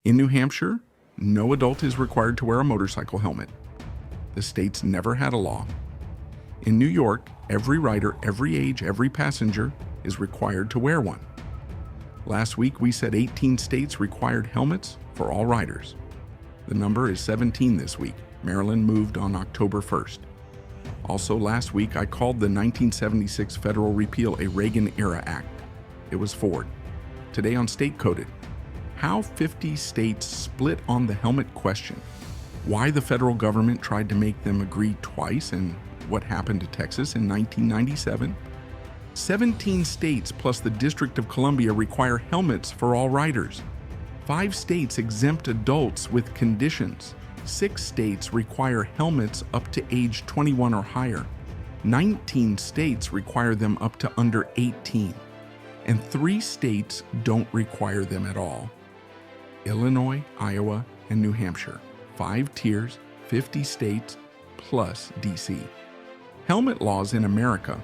In New Hampshire, no adult is required to wear a motorcycle helmet. The state's never had a law. In New York, every rider, every age, every passenger is required to wear one. Last week, we said 18 states required helmets for all riders. The number is 17 this week. Maryland moved on October 1st. Also last week, I called the 1976 federal repeal a Reagan-era act. It was Ford. Today on State Coded, how 50 states split on the helmet question, why the federal government tried to make them agree twice, and what happened to Texas in 1997. 17 states plus the District of Columbia require helmets for all riders. 5 states exempt adults with conditions. 6 states require helmets up to age 21 or higher. 19 states require them up to under 18. And 3 states don't require them at all. Illinois, Iowa, and New Hampshire. 5 tiers, 50 states, plus DC. Helmet laws in America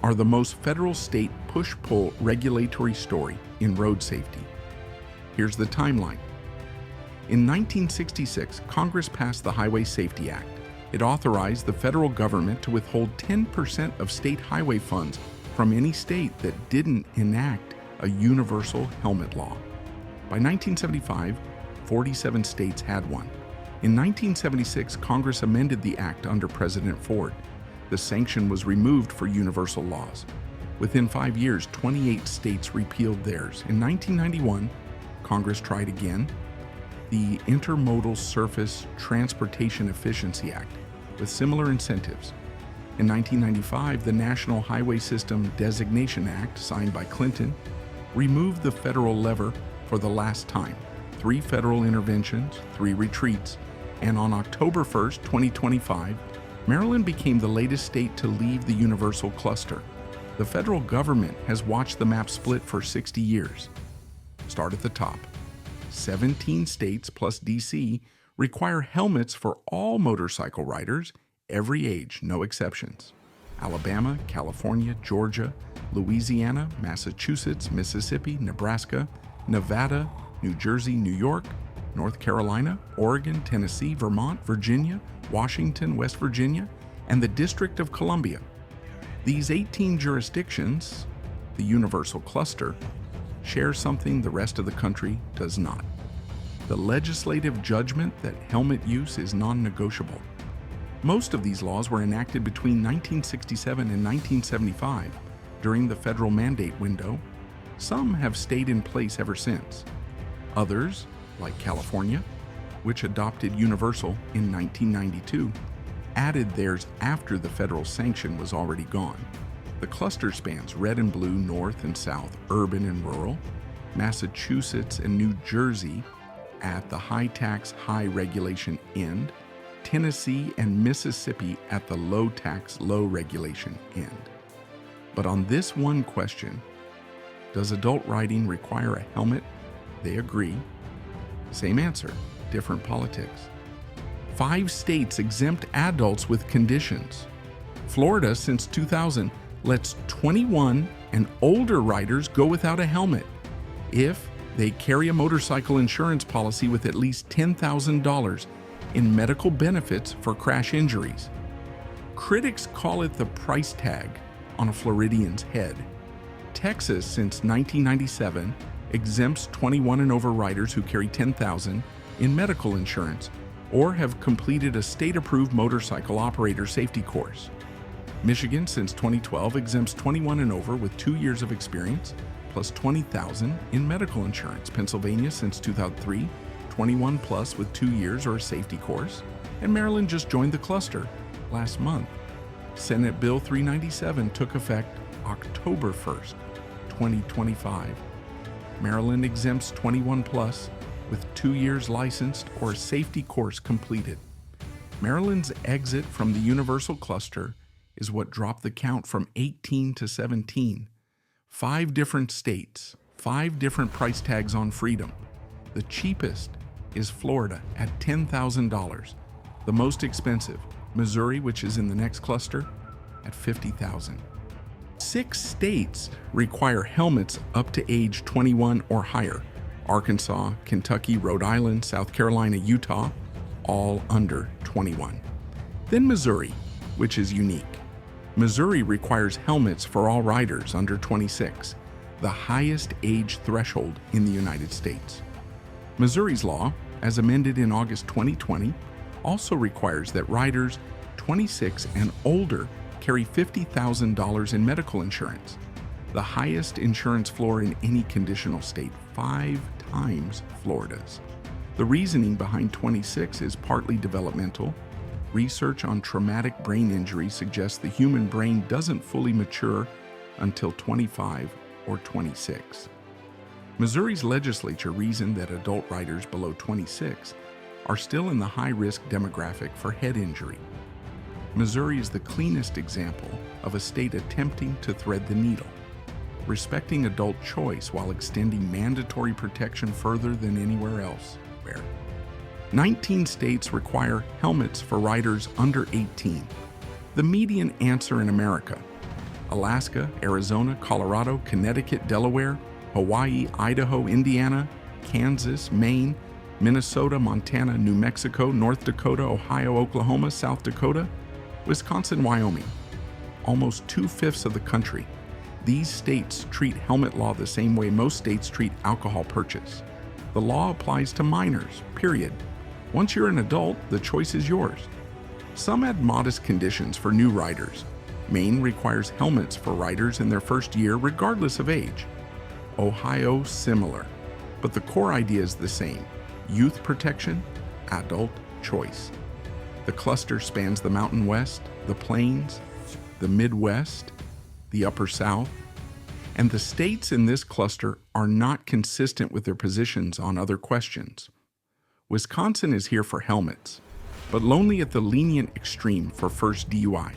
are the most federal state push-pull regulatory story in road safety. Here's the timeline. In 1966, Congress passed the Highway Safety Act. It authorized the federal government to withhold 10% of state highway funds from any state that didn't enact a universal helmet law. By 1975, 47 states had one. In 1976, Congress amended the act under President Ford. The sanction was removed for universal laws. Within 5 years, 28 states repealed theirs. In 1991, Congress tried again. The Intermodal Surface Transportation Efficiency Act, with similar incentives. In 1995, the National Highway System Designation Act, signed by Clinton, removed the federal lever for the last time. 3 federal interventions, 3 retreats, and on October 1st, 2025, Maryland became the latest state to leave the universal cluster. The federal government has watched the map split for 60 years. Start at the top. 17 states plus DC require helmets for all motorcycle riders, every age, no exceptions. Alabama, California, Georgia, Louisiana, Massachusetts, Mississippi, Nebraska, Nevada, New Jersey, New York, North Carolina, Oregon, Tennessee, Vermont, Virginia, Washington, West Virginia, and the District of Columbia. These 18 jurisdictions, the universal cluster, share something the rest of the country does not. The legislative judgment that helmet use is non-negotiable. Most of these laws were enacted between 1967 and 1975 during the federal mandate window. Some have stayed in place ever since. Others, like California, which adopted universal in 1992, added theirs after the federal sanction was already gone. The cluster spans red and blue, north and south, urban and rural, Massachusetts and New Jersey at the high tax, high regulation end, Tennessee and Mississippi at the low tax, low regulation end. But on this one question, does adult riding require a helmet? They agree. Same answer, different politics. 5 states exempt adults with conditions. Florida, since 2000, lets 21 and older riders go without a helmet if they carry a motorcycle insurance policy with at least $10,000 in medical benefits for crash injuries. Critics call it the price tag on a Floridian's head. Texas, since 1997, exempts 21 and over riders who carry $10,000 in medical insurance or have completed a state-approved motorcycle operator safety course. Michigan, since 2012, exempts 21 and over with 2 years of experience, plus $20,000 in medical insurance. Pennsylvania, since 2003, 21 plus with 2 years or a safety course. And Maryland just joined the cluster last month. Senate Bill 397 took effect October 1st, 2025. Maryland exempts 21 plus with 2 years licensed or a safety course completed. Maryland's exit from the universal cluster is what dropped the count from 18 to 17. 5 different states, 5 different price tags on freedom. The cheapest is Florida at $10,000. The most expensive, Missouri, which is in the next cluster, at $50,000. 6 states require helmets up to age 21 or higher. Arkansas, Kentucky, Rhode Island, South Carolina, Utah, all under 21. Then Missouri, which is unique. Missouri requires helmets for all riders under 26, the highest age threshold in the United States. Missouri's law, as amended in August 2020, also requires that riders 26 and older carry $50,000 in medical insurance, the highest insurance floor in any conditional state, 5 times Florida's. The reasoning behind 26 is partly developmental. Research on traumatic brain injury suggests the human brain doesn't fully mature until 25 or 26. Missouri's legislature reasoned that adult riders below 26 are still in the high-risk demographic for head injury. Missouri is the cleanest example of a state attempting to thread the needle, respecting adult choice while extending mandatory protection further than anywhere else. 19 states require helmets for riders under 18. The median answer in America: Alaska, Arizona, Colorado, Connecticut, Delaware, Hawaii, Idaho, Indiana, Kansas, Maine, Minnesota, Montana, New Mexico, North Dakota, Ohio, Oklahoma, South Dakota, Wisconsin, Wyoming. Almost 2/5 of the country. These states treat helmet law the same way most states treat alcohol purchase. The law applies to minors, period. Once you're an adult, the choice is yours. Some add modest conditions for new riders. Maine requires helmets for riders in their first year regardless of age. Ohio, similar. But the core idea is the same: youth protection, adult choice. The cluster spans the Mountain West, the Plains, the Midwest, the Upper South, and the states in this cluster are not consistent with their positions on other questions. Wisconsin is here for helmets, but only at the lenient extreme for first DUI.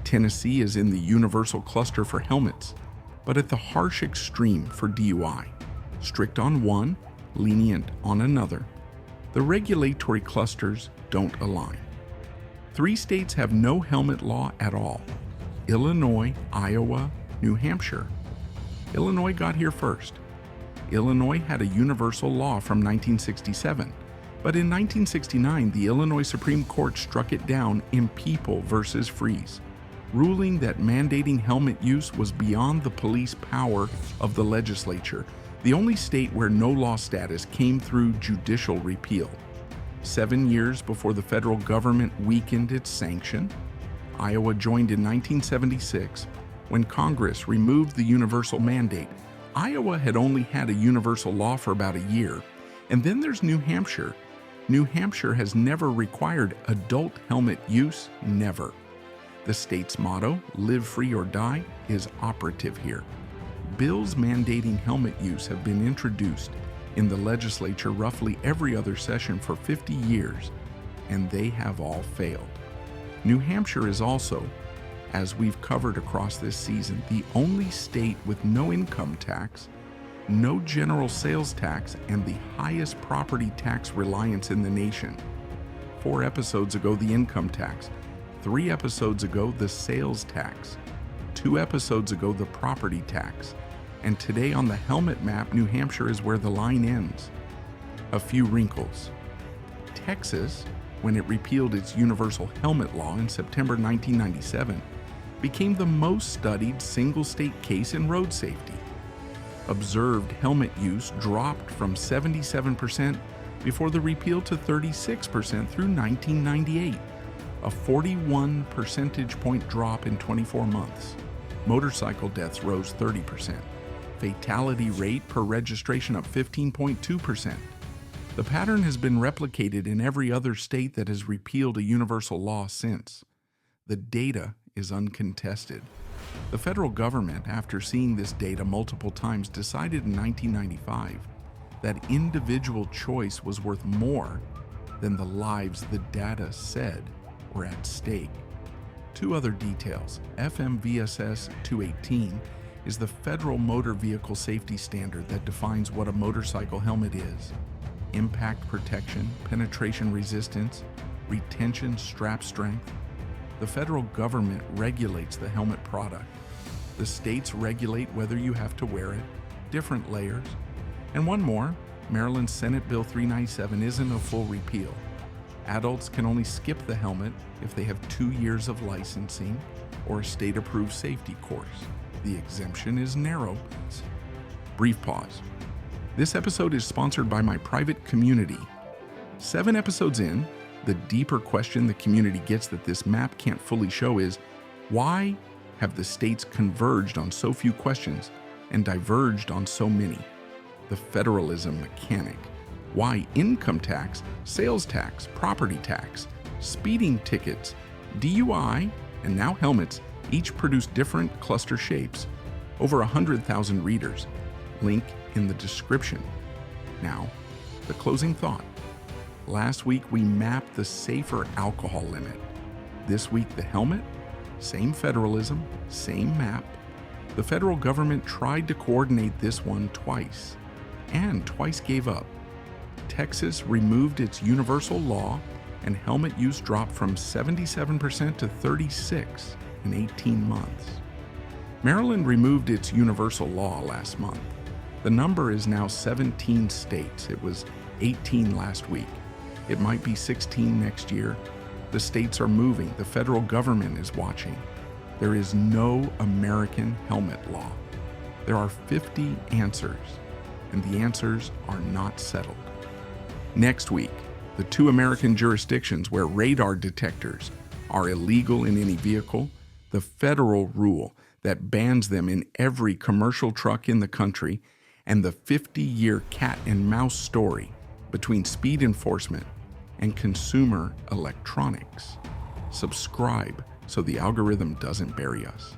Tennessee is in the universal cluster for helmets, but at the harsh extreme for DUI, strict on one, lenient on another. The regulatory clusters don't align. 3 states have no helmet law at all: Illinois, Iowa, New Hampshire. Illinois got here first. Illinois had a universal law from 1967, but in 1969 the Illinois Supreme Court struck it down in People versus Freeze, ruling that mandating helmet use was beyond the police power of the legislature, the only state where no law status came through judicial repeal. 7 years before the federal government weakened its sanction, Iowa joined in 1976 when Congress removed the universal mandate. Iowa had only had a universal law for about a year, and then there's New Hampshire. New Hampshire has never required adult helmet use, never. The state's motto, "Live free or die," is operative here. Bills mandating helmet use have been introduced in the legislature roughly every other session for 50 years, and they have all failed. New Hampshire is also, as we've covered across this season, the only state with no income tax, no general sales tax, and the highest property tax reliance in the nation. 4 episodes ago, the income tax. 3 episodes ago, the sales tax. 2 episodes ago, the property tax. And today on the helmet map, New Hampshire is where the line ends. A few wrinkles. Texas, when it repealed its universal helmet law in September 1997, became the most studied single-state case in road safety. Observed helmet use dropped from 77% before the repeal to 36% through 1998, a 41 percentage point drop in 24 months. Motorcycle deaths rose 30%. Fatality rate per registration up 15.2%. The pattern has been replicated in every other state that has repealed a universal law since. The data is uncontested. The federal government, after seeing this data multiple times, decided in 1995 that individual choice was worth more than the lives the data said were at stake. 2 other details. FMVSS 218 is the federal motor vehicle safety standard that defines what a motorcycle helmet is: impact protection, penetration resistance, retention strap strength. The federal government regulates the helmet product. The states regulate whether you have to wear it, different layers. And one more, Maryland Senate Bill 397 isn't a full repeal. Adults can only skip the helmet if they have 2 years of licensing or a state-approved safety course. The exemption is narrow. Brief pause. This episode is sponsored by my private community. 7 episodes in, the deeper question the community gets that this map can't fully show is, why have the states converged on so few questions and diverged on so many? The federalism mechanic. Why income tax, sales tax, property tax, speeding tickets, DUI, and now helmets each produce different cluster shapes. Over 100,000 readers. Link in the description. Now, the closing thought. Last week we mapped the safer alcohol limit. This week the helmet, same federalism, same map. The federal government tried to coordinate this one twice, and twice gave up. Texas removed its universal law, and helmet use dropped from 77% to 36% in 18 months. Maryland removed its universal law last month. The number is now 17 states. It was 18 last week. It might be 16 next year. The states are moving. The federal government is watching. There is no American helmet law. There are 50 answers, and the answers are not settled. Next week, the 2 American jurisdictions where radar detectors are illegal in any vehicle, the federal rule that bans them in every commercial truck in the country, and the 50-year cat and mouse story between speed enforcement and consumer electronics. Subscribe so the algorithm doesn't bury us.